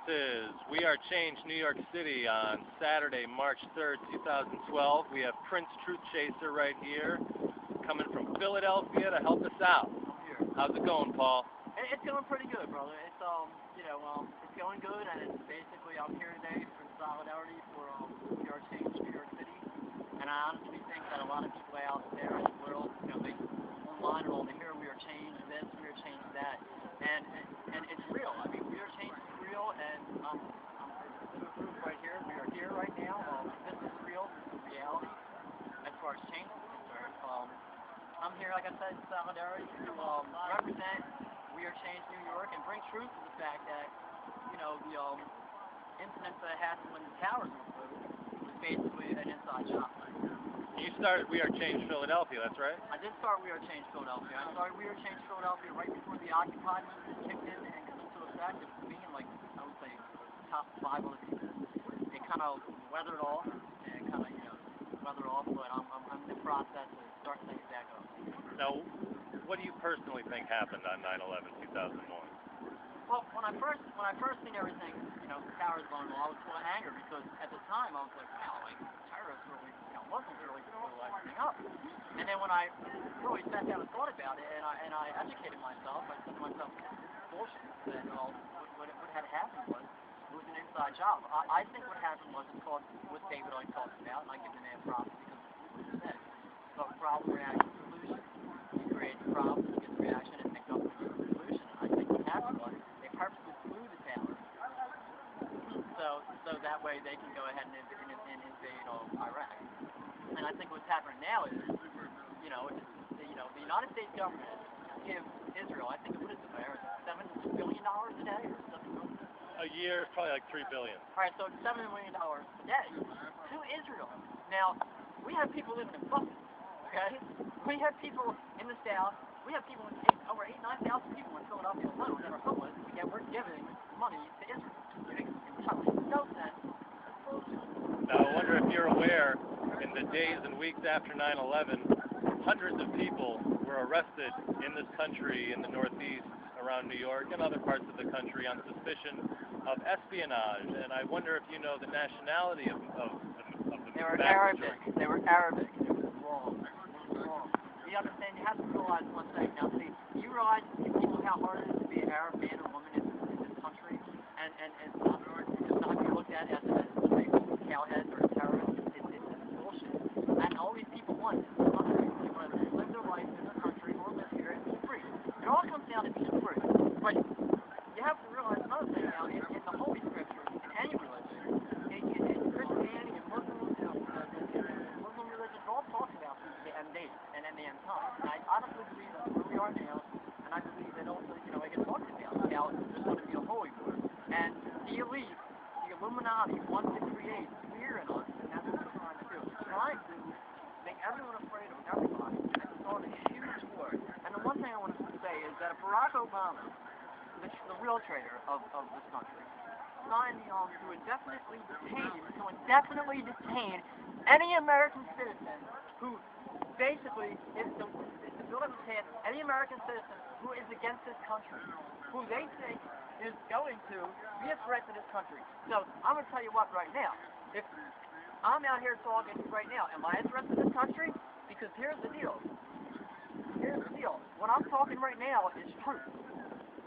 This is Wearechange N.y City on Saturday, March 3rd, 2012. We have Princetruthchaser right here, coming from Philadelphia to help us out. How's it going, Paul? It's going pretty good, brother. It's it's going good, and it's basically I'm here today for solidarity for Wearechange N.y City, and I honestly think that a lot of people out there in the world, they online and all, they hear Wearechange this, Wearechange that, and it's real. I mean, Wearechange is real, and I'm proof right here. We are here right now. This is real. This is reality. As far as change is concerned, I'm here, like I said, in solidarity to represent Wearechange N.y and bring truth to the fact that, the incident that happened when the towers were flew was basically an inside job. You started Wearechange Philadelphia, that's right? I did start Wearechange Philadelphia. I started Wearechange Philadelphia right before the Occupy movement kicked in and came into effect. It was me and, I would say, top 5 other people. It kind of weathered off, but I'm in the process of starting things back up. Now, what do you personally think happened on 9/11/2001? Well, when I first seen everything, the towers going on, I was full of anger because at the time I was like, wow, terrorists really, Muslims really blew everything up. And then when I really sat down and thought about it, and I educated myself, I said to myself, bullshit. That what had happened was it was an inside job. I think what happened was it's called what David always talks about, and I give the man props because what he said. It's called problem, reaction, solution. You create the problem, you get the reaction, and think up with the solution. And I think what happened was they purposely flew the towers so that way they can go ahead and invade Iraq. And I think what's happening now is, the United States government gives Israel, I think, what is it there, $7 billion a day or something? A year, probably like $3 billion. All right, so it's $7 million a day to Israel. Now, we have people living in buses, okay? We have people in the South. We have people, over 9,000 people in Philadelphia alone that are homeless, yet we're giving money to Israel. It makes no sense. Now, I wonder if you're aware, in the days and weeks after 9/11, hundreds of people were arrested in this country, in the Northeast, around New York, and other parts of the country on suspicion of espionage. And I wonder if you know the nationality of the They were Arabic. They were Arabic. It was wrong. It was wrong. You understand? You have to realize one thing. Now, see, you realize how hard it is to be an Arab man or woman in this country, and it's not be looked at as cowheads or terrorists. It's bullshit. And all these people want is country. They want to live their life in their country or live here and be free. It all comes down to being free. But you have to realize another thing now. In the Holy Scriptures, in any religion, in Christianity and Muslim religions, all talk about the end days and the end times. And I honestly believe that's where we are now. And I believe that also, it gets talked about how there's going to be a holy war. And the elite, the Illuminati, wants to create fear in us, and that's what they're trying to do. They're trying to make everyone afraid of everybody and to start a huge war. And the one thing I want to say is that Barack Obama, the real traitor of this country, signed to indefinitely detain any American citizen who basically, if the bill that was passed, any American citizen who is against this country, who they think is going to be a threat to this country. So I'm going to tell you what right now. If I'm out here talking right now, am I a threat to this country? Because here's the deal. What I'm talking right now is truth.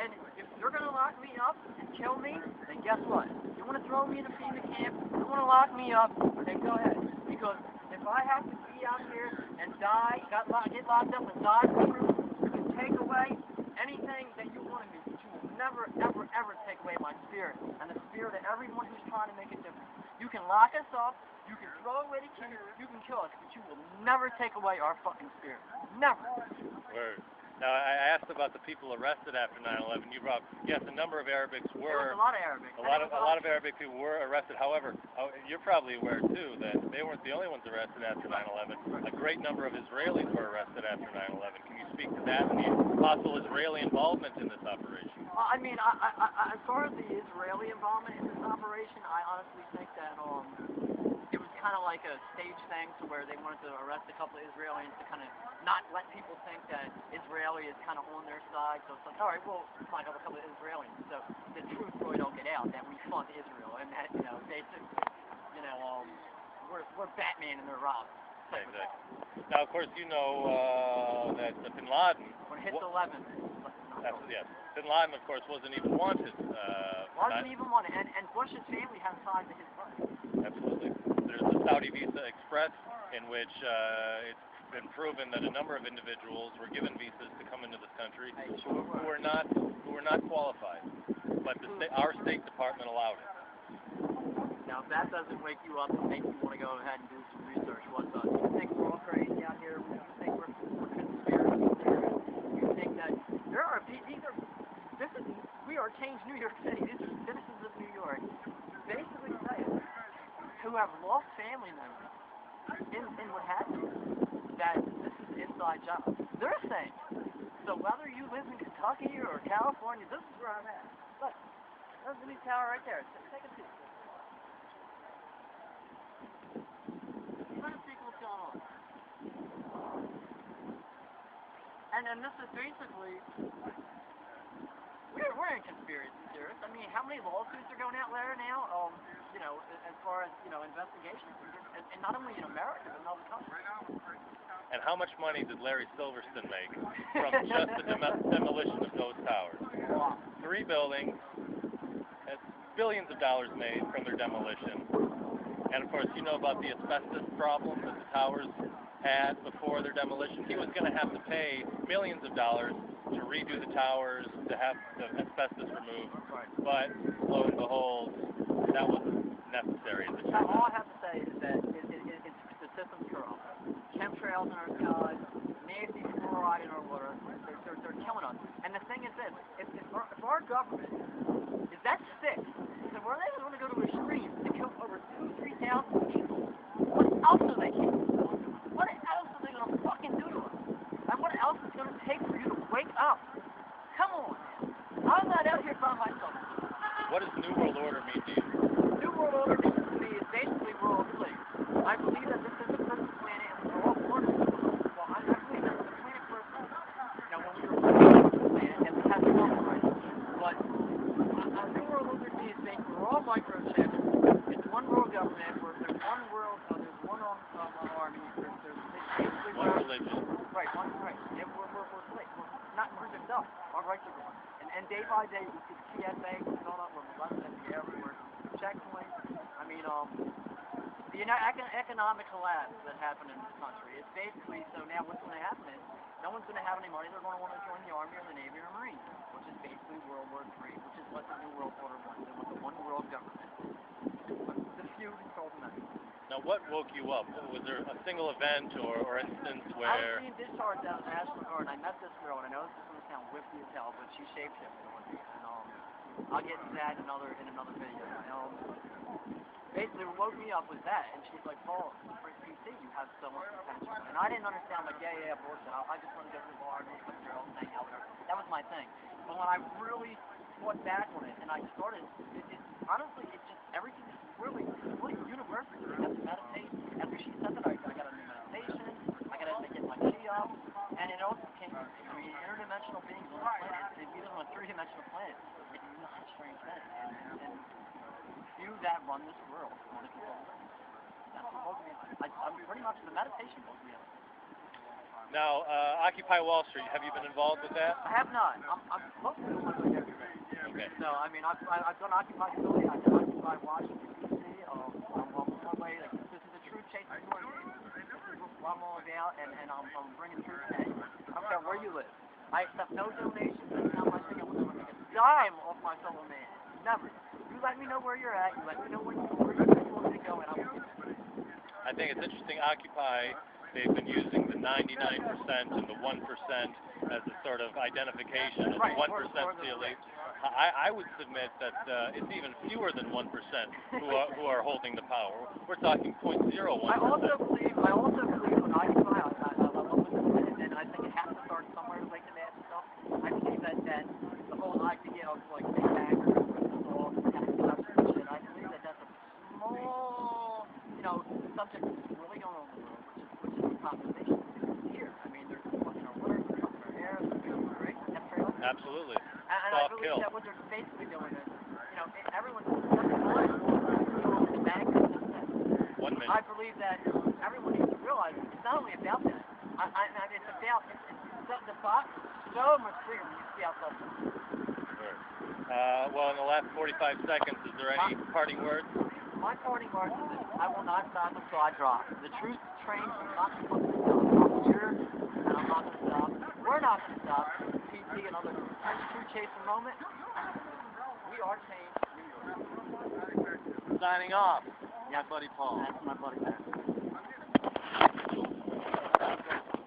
And if you're going to lock me up and kill me, then guess what? You want to throw me in a FEMA camp, you want to lock me up, then go ahead. Because if I have to be out here and die, get locked up and die for truth, you can take away anything that you want to do, but you will never, ever, ever take away my spirit and the spirit of everyone who's trying to make a difference. You can lock us up, you can throw away the keys, you can kill us, but you will never take away our fucking spirit. Never. Word. Now, I asked about the people arrested after 9/11. You brought, yes, a number of Arabics were. There was a lot of Arabics. A lot of Arabic people were arrested. However, you're probably aware too that they weren't the only ones arrested after 9/11. A great number of Israelis were arrested after 9/11. Can you speak to that and the possible Israeli involvement in this operation? I mean, as far as the Israeli involvement in this operation, I honestly think that it was kind of like a stage thing to where they wanted to arrest a couple of Israelis to kind of not let people think that Israeli is kind of on their side. So it's like, all right, well, find out a couple of Israelis. So the truth really don't get out that we respond to Israel, and that, you know, basically, you know, we're Batman and they're Robin. Exactly. Now, of course, you know that Bin Laden. When it hits 11. Yes. Bin Laden, of course, wasn't even wanted. Wasn't even wanted, and Bush's family has ties to his wife. Absolutely. There's the Saudi Visa Express, in which it's been proven that a number of individuals were given visas to come into this country who were not qualified, but our State Department allowed it. Now, if that doesn't wake you up and make you want to go ahead and do some research, what does? You think we're all crazy out here? You think we're conspiracy theorists? You think that there are Wearechange N.y. These are citizens of New York, basically saying, who have lost family members in what happened, that this is an inside job. They're saying. So whether you live in Kentucky or California, this is where I'm at. Look, there's the new tower right there. Take a seat. Let's see what's going on. And this is basically, we're in conspiracy theorists. I mean, how many lawsuits are going out there now? You know, as far as, you know, investigations, and not only in America but in other countries. And how much money did Larry Silverstein make from just the demolition of those towers? 3 buildings, that's billions of dollars made from their demolition. And of course, you know about the asbestos problem that the towers had before their demolition. He was going to have to pay millions of dollars to redo the towers, to have the asbestos removed. But lo and behold, that wasn't necessary. All I have to say is that the system's corrupt. Chemtrails in our skies, nasty fluoride in our water, they're killing us. And the thing is this, if our government is that sick, then where are they going to go to extremes to kill over 2,000-3,000 people? What else are they capable of? What else are they going to fucking do to us? And what else is going to take for you to wake up? Come on, man. I'm not out here by myself. What does New World Order mean to you? New World Order means to me is basically world slave. I believe that this is the perfect planet and we're all born on it. Well, I believe that the planet for now when we were born on this planet and we had the world right. But New World Order to me is saying we're all microchips. It's one world government, there's one world, there's one army, there's basically one religion. Right, and we're slaves. We're not group itself. Our rights are gone. And day by day, we see the TSA, what's going on, we're molested at the airport, checkpoints. I mean, the economic collapse that happened in this country, it's basically, so now what's going to happen is, no one's going to have any money, they're going to want to join the Army or the Navy or Marines, which is basically World War III, which is what the New World Order wants. They want the one world government. The few control the many. Now, what woke you up? Was there a single event or instance where... I was being discharged out of the National Guard, and I met this girl, and I know this is going to sound whippy as hell, but she shapeshifted on me, and I'll get to that in another video. Basically, what woke me up was that, and she's like, Paul, for PC, you have so much potential. And I didn't understand, like, yeah, bullshit. I just want to go to the bar, meet some girls, hang out with her. That was my thing. But when I really thought back on it, and I started, honestly, it just, everything is really universal. I have to meditate. After she said that, I got a new meditation. I got to get my chi up. And it also came to me, I mean, interdimensional beings on the planet, and even on a 3-dimensional planet, it's not a strange thing. And few that run this world want to control it. That's what woke me up. I'm pretty much, the meditation woke me up. Now, Occupy Wall Street, have you been involved with that? I have not. I'm mostly doing my way every day. Okay. So, I mean, I've done Occupy Philly, I've done Occupy Washington, D.C. I'm on my way, like, this is the Truthchaser. I'm all about, and I'm bringing truth to anyone. I don't care where you live. I accept no donations. That's not my thing. I will never make a dime off my fellow man. Never. You let me know where you're at. You let me know where you want me to go, and I will get it. I think it's interesting, Occupy, they've been using the 99% and the 1% as a sort of identification of the 1% elite. I would submit that it's even fewer than 1% who are holding the power. We're talking 0.01%. I also believe in Occupy. I love it, and I think it has to start somewhere to make the mass stuff. I believe that the whole idea of like big baggers, tax collection, and I believe that that's a small, subject that's really going on in the world, which is population here. I mean, there's fucking our water, there's fucking our air, there's food, right? Chemtrails. Absolutely. And I believe that what they're basically doing is, everyone's I believe that everyone needs to realize it's not only about that. I mean, it's about the box, so much bigger when you see outside. Sure. Well, in the last 45 seconds, is there any parting words? My parting words is this: I will not stop until I drop. The truth train will not be put to stop. I'm here, and I'm not going to stop. We're not going to stop. PT, another Princetruthchaser moment. We are changed. Signing off. Yeah, buddy Paul. That's my buddy Matt.